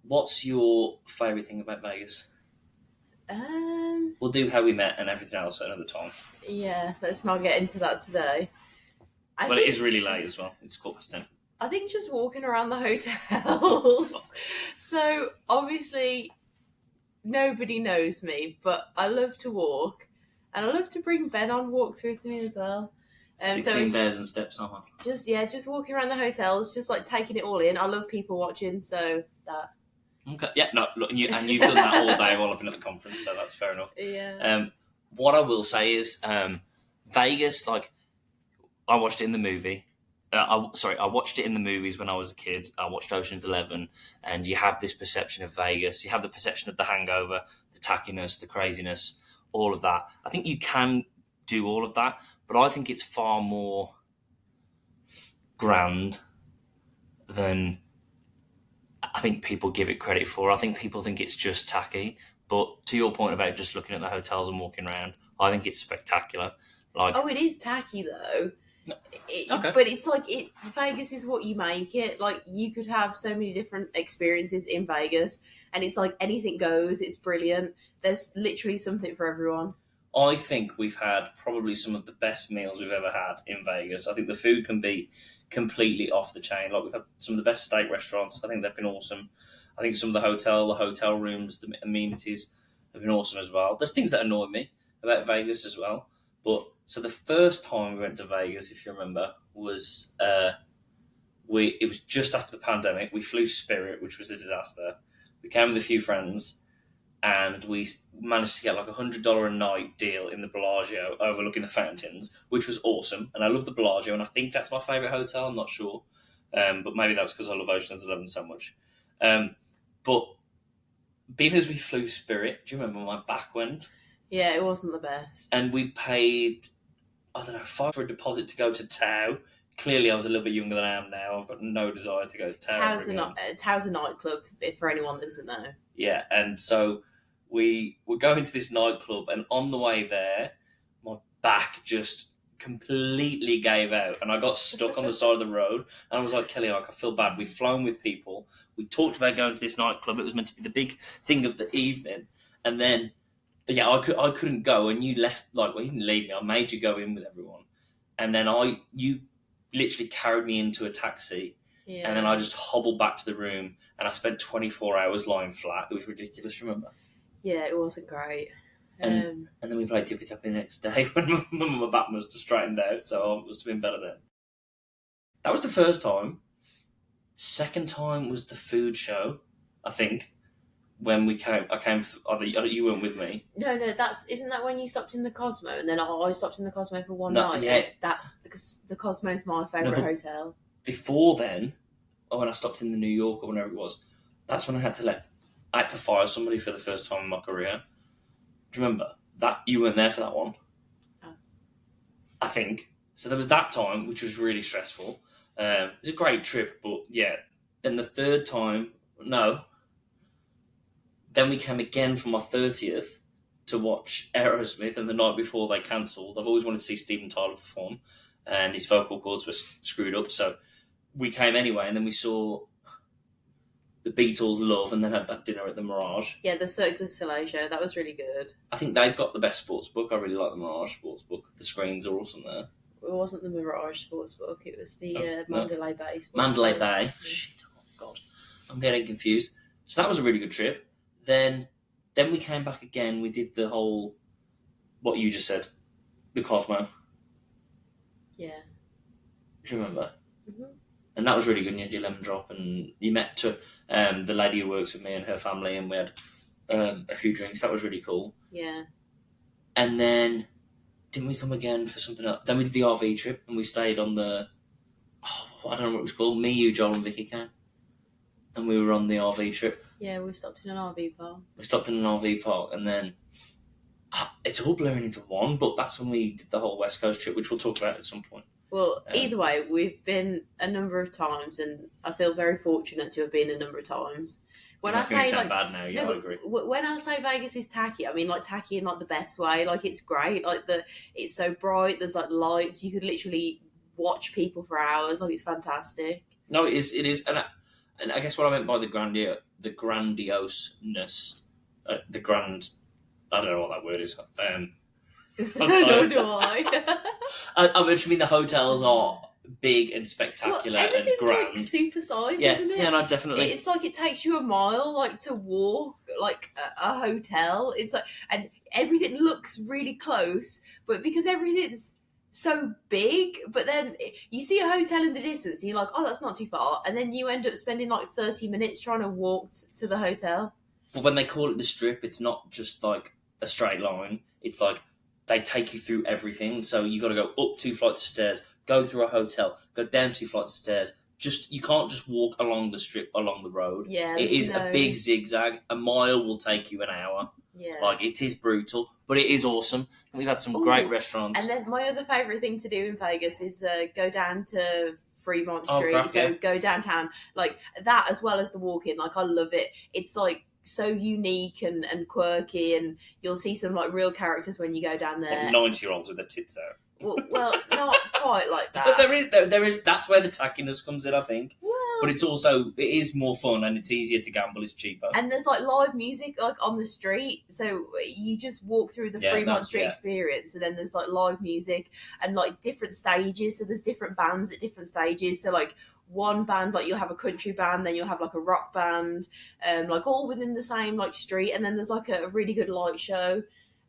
What's your favourite thing about Vegas? We'll do how we met and everything else another time. Yeah, let's not get into that today. It is really late as well. It's 10:15. I think just walking around the hotels. So, obviously, nobody knows me, but I love to walk. And I love to bring Ben on walks with me as well. 16 bears and steps on. Just walking around the hotels, just like taking it all in. I love people watching, so that. Okay. Yeah, no, look, you've done that all day while I've been at the conference, so that's fair enough. Yeah. What I will say is, Vegas, like I watched it in the movie. I watched it in the movies when I was a kid. I watched Ocean's 11, and you have this perception of Vegas. You have the perception of the hangover, the tackiness, the craziness, all of that. I think you can do all of that, but I think it's far more grand than I think people give it credit for. I think people think it's just tacky. But to your point about just looking at the hotels and walking around, I think it's spectacular. Like, Oh, it is tacky though. okay, But it's like Vegas is what you make it. Like you could have so many different experiences in Vegas, and it's like anything goes. It's brilliant. There's literally something for everyone. I think we've had probably some of the best meals we've ever had in Vegas. I think the food can be completely off the chain. Like we've had some of the best steak restaurants. I think they've been awesome. I think some of the hotel rooms, the amenities have been awesome as well. There's things that annoy me about Vegas as well. But so the first time we went to Vegas, if you remember, was it was just after the pandemic. We flew Spirit, which was a disaster. We came with a few friends and we managed to get like $100 a night deal in the Bellagio overlooking the fountains, which was awesome. And I love the Bellagio, and I think that's my favourite hotel. I'm not sure, but maybe that's because I love Ocean's 11 so much. But being as we flew Spirit, do you remember my back went? Yeah, it wasn't the best. And we paid, I don't know, $5 for a deposit to go to Tao. Clearly, I was a little bit younger than I am now. I've got no desire to go to Tao. Tao's a nightclub, for anyone that doesn't know. Yeah, and so we were going to this nightclub, and on the way there, my back just completely gave out, and I got stuck on the side of the road. And I was like, Kelly, like, I feel bad. We've flown with people. We talked about going to this nightclub. It was meant to be the big thing of the evening, and then yeah, I couldn't go, and you left. Like, well, you didn't leave me. I made you go in with everyone, and then you literally carried me into a taxi, Yeah. and then I just hobbled back to the room, and I spent 24 hours lying flat. It was ridiculous. Remember? Yeah, it wasn't great. And then we played Tippy Tappy the next day when my back must have straightened out, so I must have been better then. That was the first time. Second time was the food show, I think. When I came. You weren't with me. No, isn't that when you stopped in the Cosmo, and then I stopped in the Cosmo for one night. Yeah, because the Cosmo's my favourite hotel. Before then, or when I stopped in the New York or whenever it was, that's when I had to fire somebody for the first time in my career. Do you remember that? You weren't there for that one. Oh. I think so. There was that time, which was really stressful. It was a great trip, but yeah. Then the third time, no. Then we came again for my 30th to watch Aerosmith, and the night before they cancelled. I've always wanted to see Steven Tyler perform, and his vocal cords were screwed up, so we came anyway, and then we saw the Beatles' Love, and then had that dinner at the Mirage. Yeah, the Cirque du Soleil show, that was really good. I think they've got the best sports book. I really like the Mirage sports book. The screens are awesome there. It wasn't the Mirage Sportsbook, it was the Mandalay Bay Sportsbook. Mandalay Bay. Yeah. Shit, oh God. I'm getting confused. So that was a really good trip. Then we came back again. We did the whole, what you just said, the Cosmo. Yeah. Do you remember? Mm-hmm. And that was really good. And you had your lemon drop, and you met the lady who works with me and her family, and we had a few drinks. That was really cool. Yeah. And then didn't we come again for something else? Then we did the RV trip, and we stayed on the, I don't know what it was called. Me, you, Joel, and Vicky came, and we were on the RV trip. Yeah, we stopped in an RV park. And then it's all blurring into one, but that's when we did the whole West Coast trip, which we'll talk about at some point. Well, either way, we've been a number of times, and I feel very fortunate to have been a number of times. When I say sound bad now, yeah, I agree. When I say Vegas is tacky, I mean like tacky in like the best way. Like it's great. Like it's so bright. There's like lights. You could literally watch people for hours. Like it's fantastic. No, it is. It is, and I guess what I meant by the grandioseness, I don't know what that word is. Nor do I. I just mean the hotels are big and spectacular and grand. Like super sized, yeah, isn't it? Yeah, no, definitely. It's like it takes you a mile, like to walk, like a hotel. It's like, and everything looks really close, but because everything's so big, but then you see a hotel in the distance, and you're like, oh, that's not too far, and then you end up spending like 30 minutes trying to walk to the hotel. But when they call it the Strip, it's not just like a straight line. It's like they take you through everything. So you got to go up 2 flights of stairs, go through a hotel, go down 2 flights of stairs. You can't just walk along the strip along the road. Yeah, it is a big zigzag. A mile will take you an hour. Yeah, like it is brutal, but it is awesome. And we've had some great restaurants. And then my other favourite thing to do in Vegas is go down to Fremont Street. Crap, yeah. Go downtown, like that, as well as the walk-in. Like I love it. It's like so unique and quirky, and you'll see some like real characters when you go down there. Like 90-year-olds with their tits out. Well, not quite like that. But there is. That's where the tackiness comes in, I think. Well, but it is more fun and it's easier to gamble. It's cheaper. And there's like live music like on the street, so you just walk through the Fremont Street experience, and then there's like live music and like different stages. So there's different bands at different stages. So like one band, like you'll have a country band, then you'll have like a rock band, like all within the same like street, and then there's like a really good light show.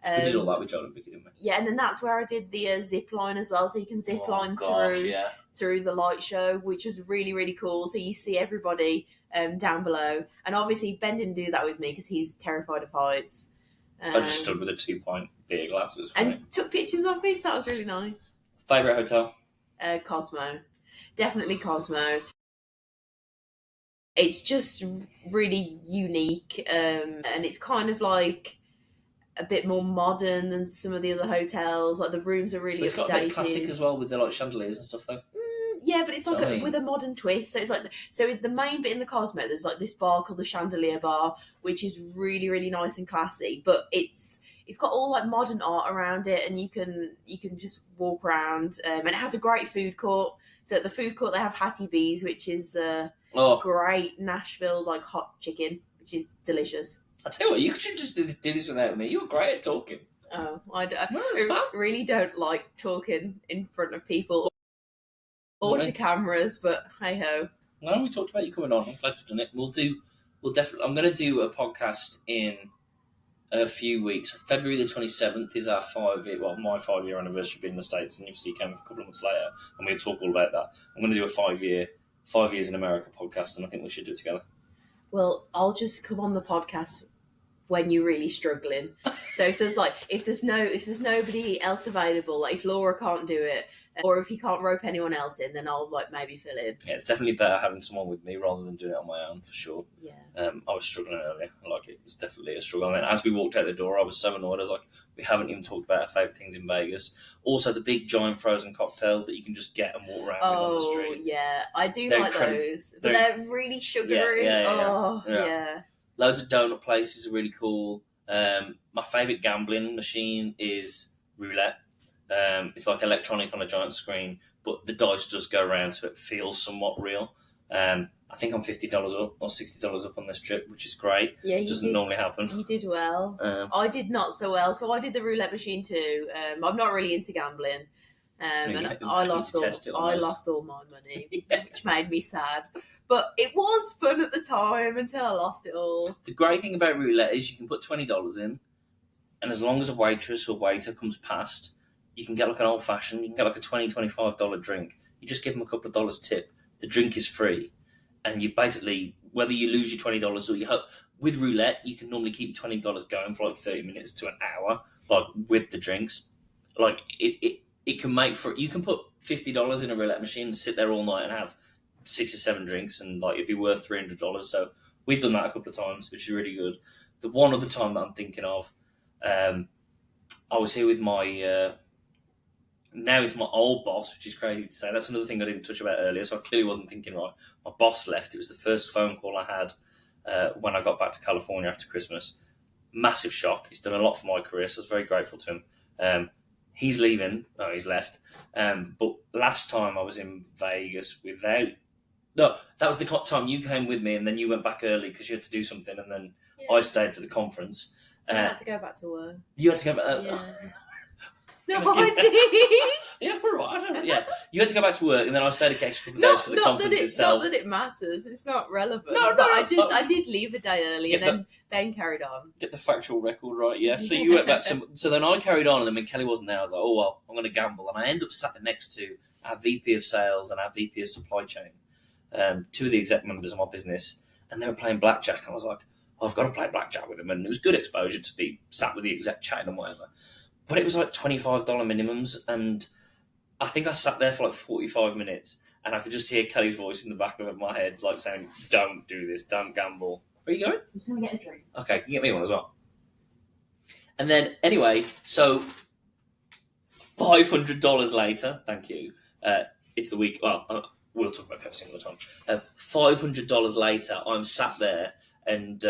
We did all that with John and Vicky, didn't we? Yeah, and then that's where I did the zip line as well, so you can zip line through the light show, which was really, really cool. So you see everybody down below, and obviously Ben didn't do that with me because he's terrified of heights. I just stood with a 2-pint beer glass and took pictures of us. That was really nice. Favourite hotel? Cosmo, definitely Cosmo. It's just really unique, and it's kind of like a bit more modern than some of the other hotels. Like the rooms are really updated. It's got a bit classic as well with the like chandeliers and stuff though. Yeah, but it's like with a modern twist. So it's like the main bit in the Cosmo, there's like this bar called the Chandelier Bar, which is really, really nice and classy. But it's got all like modern art around it, and you can just walk around. And it has a great food court. So at the food court they have Hattie B's, which is great Nashville like hot chicken, which is delicious. I tell you what, you should just do this without me. You were great at talking. Oh, I really don't like talking in front of people or to cameras, but hey ho. No, we talked about you coming on. I'm glad you've done it. We'll definitely. I'm going to do a podcast in a few weeks. February the 27th is our my 5-year anniversary being in the States, and obviously came a couple of months later, and we'll talk all about that. I'm going to do a 5 years in America podcast, and I think we should do it together. Well, I'll just come on the podcast when you're really struggling. So if there's nobody else available, like if Laura can't do it, or if he can't rope anyone else in, then I'll like maybe fill in. Yeah, it's definitely better having someone with me rather than doing it on my own, for sure. Yeah. I was struggling earlier. It was definitely a struggle. And then as we walked out the door, I was so annoyed. I was like, we haven't even talked about our favourite things in Vegas. Also, the big giant frozen cocktails that you can just get and walk around with on the street. Oh, yeah. I do like those. But they're really sugary. Yeah. Loads of donut places are really cool. My favourite gambling machine is roulette. It's like electronic on a giant screen, but the dice does go around, so it feels somewhat real. I think I'm $50 up or $60 up on this trip, which is great. Yeah, it doesn't normally happen. You did well. I did not so well, so I did the roulette machine too. I'm not really into gambling, and I lost all my money, which made me sad. But it was fun at the time until I lost it all. The great thing about roulette is you can put $20 in, and as long as a waitress or waiter comes past, you can get like an old fashioned. You can get like a $20, $25 drink. You just give them a couple of dollars tip. The drink is free, and you basically, whether you lose your $20 or you hope, with roulette, you can normally keep $20 going for like 30 minutes to an hour, like with the drinks. Like it can make for, you can put $50 in a roulette machine and sit there all night and have 6 or 7 drinks, and like it'd be worth $300. So we've done that a couple of times, which is really good. The one other time that I'm thinking of, I was here with my. Now it's my old boss, which is crazy to say. That's another thing I didn't touch about earlier, so I clearly wasn't thinking right. My boss left. It was the first phone call I had when I got back to California after Christmas. Massive shock. He's done a lot for my career, so I was very grateful to him. He's leaving. Oh, he's left. But last time I was in Vegas without... No, that was the time you came with me, and then you went back early because you had to do something, and then I stayed for the conference. I had to go back to work. You had to go back... Yeah. No, I did. Yeah, all right. Yeah, you had to go back to work, and then I stayed a couple of days for the conference itself. Not that it matters. It's not relevant. No, but I did leave a day early, and then Ben carried on. Get the factual record right, yeah. So you went back. So then I carried on, and then when Kelly wasn't there, I was like, oh well, I'm going to gamble, and I ended up sat next to our VP of Sales and our VP of Supply Chain, 2 of the exec members of my business, and they were playing blackjack, and I was like, I've got to play blackjack with them, and it was good exposure to be sat with the exec chatting and whatever. but it was like $25 minimums, and I think I sat there for like 45 minutes, and I could just hear Kelly's voice in the back of my head, like saying, "Don't do this, don't gamble." Where are you going? I'm just gonna get a drink. Okay, you can get me one as well. And then, anyway, so $500 later, thank you. It's the week. Well, we'll talk about Pepsi another time. $500 later, I'm sat there and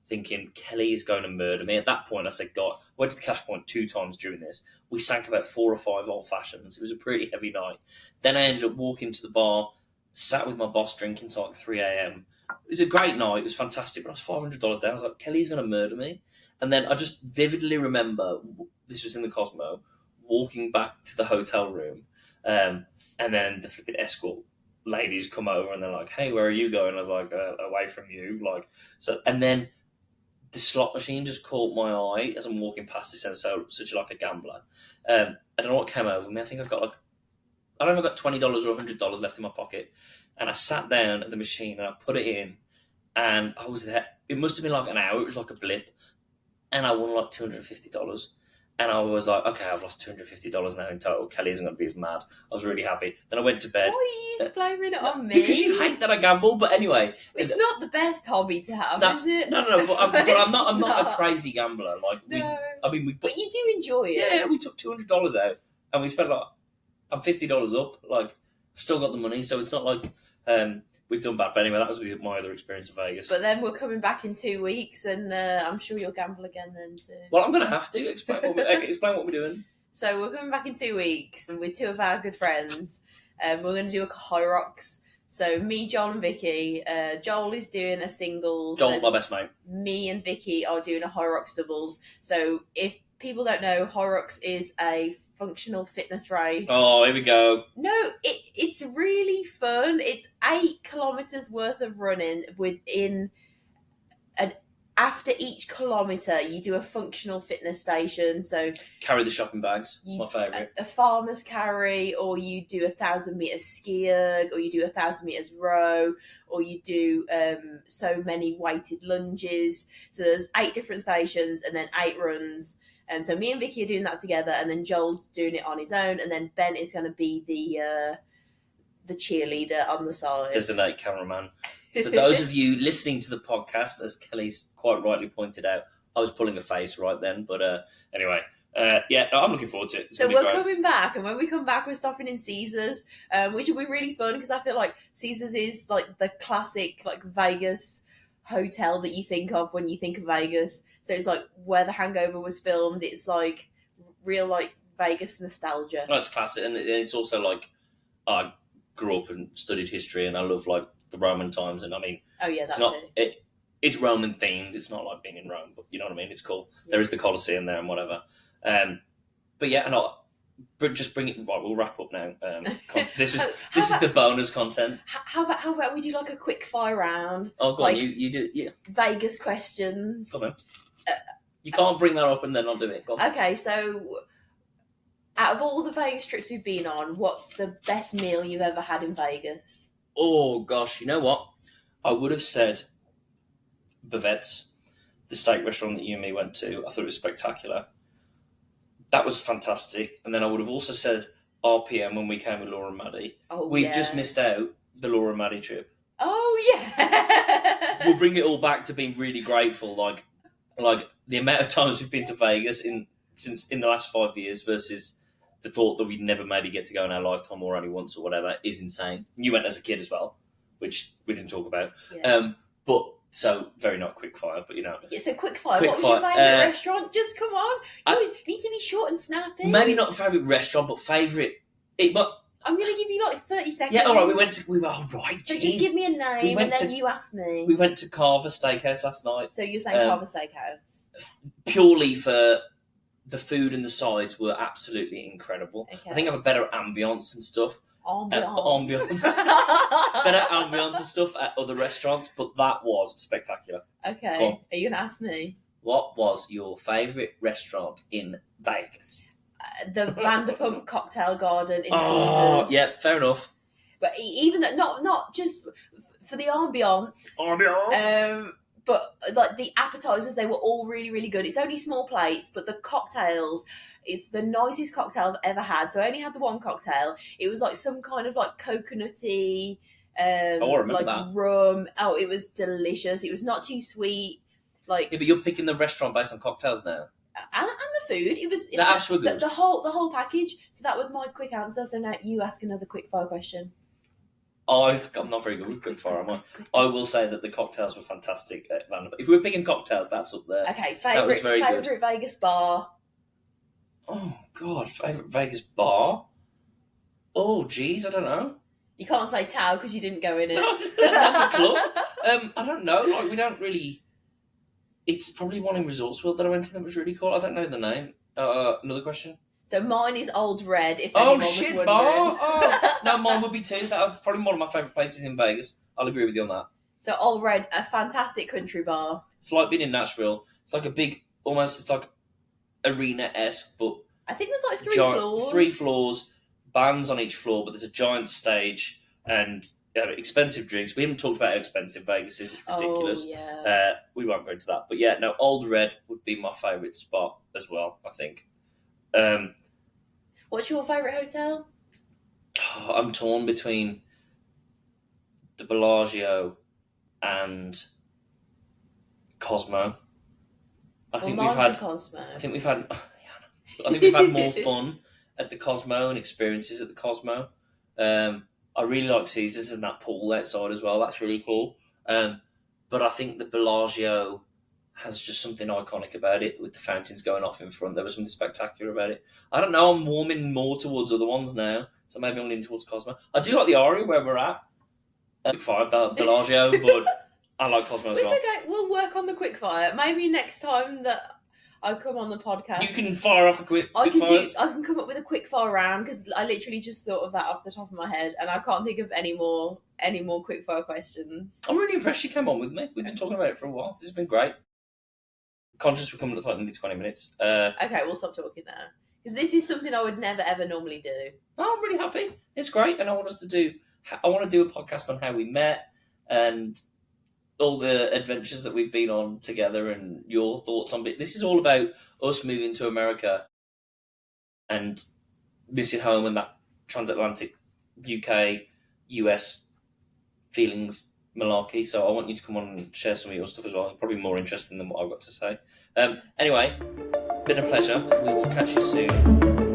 thinking Kelly is going to murder me. At that point, I said, "God," I went to the cash point 2 times during this. We sank about 4 or 5 old fashions. It was a pretty heavy night. Then I ended up walking to the bar, sat with my boss drinking till like 3 a.m. It was a great night. It was fantastic. But I was $500 down. I was like, Kelly's going to murder me. And then I just vividly remember, this was in the Cosmo, walking back to the hotel room, and then the flipping escort ladies come over and they're like, "Hey, where are you going?" I was like, "Away from you." Like, so, and then the slot machine just caught my eye as I'm walking past this, and so such like a gambler. I don't know what came over me. I think I don't know if I've got $20 or $100 left in my pocket, and I sat down at the machine and I put it in, and I was there. It must have been like an hour. It was like a blip, and I won like $250. And I was like, okay, I've lost $250 now in total. Kelly isn't going to be as mad. I was really happy. Then I went to bed. Why are you blaming it on me? Because you hate that I gamble. But anyway, it's not the best hobby to have, is it? No. But I'm not a crazy gambler. Like, no. But you do enjoy it. Yeah, we took $200 out, and we spent like, I'm $50 up. Like, still got the money, so it's not like we've done bad. But anyway, that was my other experience in Vegas. But then we're coming back in 2 weeks, and I'm sure you'll gamble again then too. Well, I'm going to have to explain what we're doing. So we're coming back in 2 weeks, and with 2 of our good friends. We're going to do a high rocks. So me, Joel, and Vicky. Joel is doing a singles. Joel, my best mate. Me and Vicky are doing a high rocks doubles. So if people don't know, high rocks is a functional fitness race. Oh, here we go. No, it's really fun. It's 8 kilometers worth of running within after each kilometre you do a functional fitness station. So carry the shopping bags. It's my favourite. A farmer's carry, or you do 1,000 metres ski erg, or you do 1,000 metres row, or you do so many weighted lunges. So there's 8 different stations and then 8 runs. And so me and Vicky are doing that together, and then Joel's doing it on his own, and then Ben is going to be the cheerleader on the side. Designate cameraman. For those of you listening to the podcast, as Kelly's quite rightly pointed out, I was pulling a face right then. But anyway, I'm looking forward to it. So we're coming back, and when we come back, we're stopping in Caesars, which will be really fun because I feel like Caesars is like the classic like Vegas hotel that you think of when you think of Vegas. So it's like where The Hangover was filmed. It's like real like Vegas nostalgia. Well, it's classic, and it's also like I grew up and studied history, and I love like the Roman times. And I mean, it's Roman themed. It's not like being in Rome, but you know what I mean. It's cool. Yeah. There is the Colosseum there and whatever. But yeah, but just bring it. Right, we'll wrap up now. This is the bonus content. How about we do like a quick fire round? Oh, go like, on. You do it. Yeah. Vegas questions. Come on. You can't bring that up and then I'll do it. Go on. Okay, so out of all the Vegas trips we've been on, what's the best meal you've ever had in Vegas? Oh gosh, you know what? I would have said Bavette's, the steak restaurant that you and me went to. I thought it was spectacular. That was fantastic. And then I would have also said RPM when we came with Laura and Maddie. Oh, We've just missed out the Laura and Maddie trip. Oh yeah. We'll bring it all back to being really grateful. Like the amount of times we've been to Vegas in the last 5 years versus the thought that we'd never maybe get to go in our lifetime or only once or whatever is insane. You went as a kid as well, which we didn't talk about. Yeah. But so very not quick fire, but you know. Yeah, so quick fire. What was your favourite restaurant? Just come on. You need to be short and snappy. Maybe not favourite restaurant, but favourite. But I'm going to give you like 30 seconds. Yeah, all right. We were all right. So just give me a name and then you ask me. We went to Carver Steakhouse last night. So you're saying Carver Steakhouse? Purely for the food and the sides were absolutely incredible. Okay. I think I have a better ambience and stuff. Ambience. Better ambience and stuff at other restaurants, but that was spectacular. Okay. Are you going to ask me? What was your favourite restaurant in Vegas? The Vanderpump Cocktail Garden in Caesars. Yeah, fair enough. But even that, not just for the ambience. but like the appetizers, they were all really, really good. It's only small plates, but the cocktails, it's the nicest cocktail I've ever had. So I only had the one cocktail. It was like some kind of like coconutty, Oh, I remember like that. rum. Oh, it was delicious. It was not too sweet. Like Yeah, but you're picking the restaurant based on cocktails now. and the food, it was The apps were good. the whole package. So that was my quick answer. So now you ask another quick fire question. I'm not very good with quickfire, am I? I will say that the cocktails were fantastic at Vanderbilt. If we were picking cocktails, that's up there. Okay, That was very good. favorite Vegas bar. Oh God, favorite Vegas bar. Oh geez, I don't know. You can't say Tao because you didn't go in it. No, that's a club. I don't know. Like we don't really. It's probably one in Resorts World that I went to that was really cool. I don't know the name. Another question. So mine is Old Red. If Oh anyone shit, was bar. wondering. Oh no, mine would be too. That's probably one of my favorite places in Vegas. I'll agree with you on that. So Old Red, a fantastic country bar. It's like being in Nashville. It's like a big, almost. It's like arena-esque, but I think there's like three floors, bands on each floor, but there's a giant stage and expensive drinks. We haven't talked about how expensive Vegas is. It's ridiculous. Oh, yeah. We won't go into that. But yeah, no, Old Red would be my favourite spot as well, I think. What's your favourite hotel? I'm torn between the Bellagio and Cosmo. I think we've had more fun at the Cosmo and experiences at the Cosmo. I really like Caesars and that pool outside as well. That's really cool. But I think the Bellagio has just something iconic about it with the fountains going off in front. There was something spectacular about it. I don't know. I'm warming more towards other ones now, so maybe I'm leaning towards Cosmo. I do like the Aria where we're at. Fine, Bellagio, but I like Cosmo as well. It's okay. We'll work on the quickfire. Maybe next time that I come on the podcast, you can fire off the quick fires. I can come up with a quickfire round because I literally just thought of that off the top of my head, and I can't think of any more quickfire questions. I'm really impressed you came on with me. We've been talking about it for a while. This has been great. Conscious we're coming up to like nearly 20 minutes. Okay, we'll stop talking now because this is something I would never ever normally do. Oh, I'm really happy. It's great, and I want to do a podcast on how we met and all the adventures that we've been on together and your thoughts on it. This is all about us moving to America and missing home and that transatlantic UK US feelings malarkey. So I want you to come on and share some of your stuff as well. Probably more interesting than what I've got to say. Anyway, been a pleasure. We will catch you soon.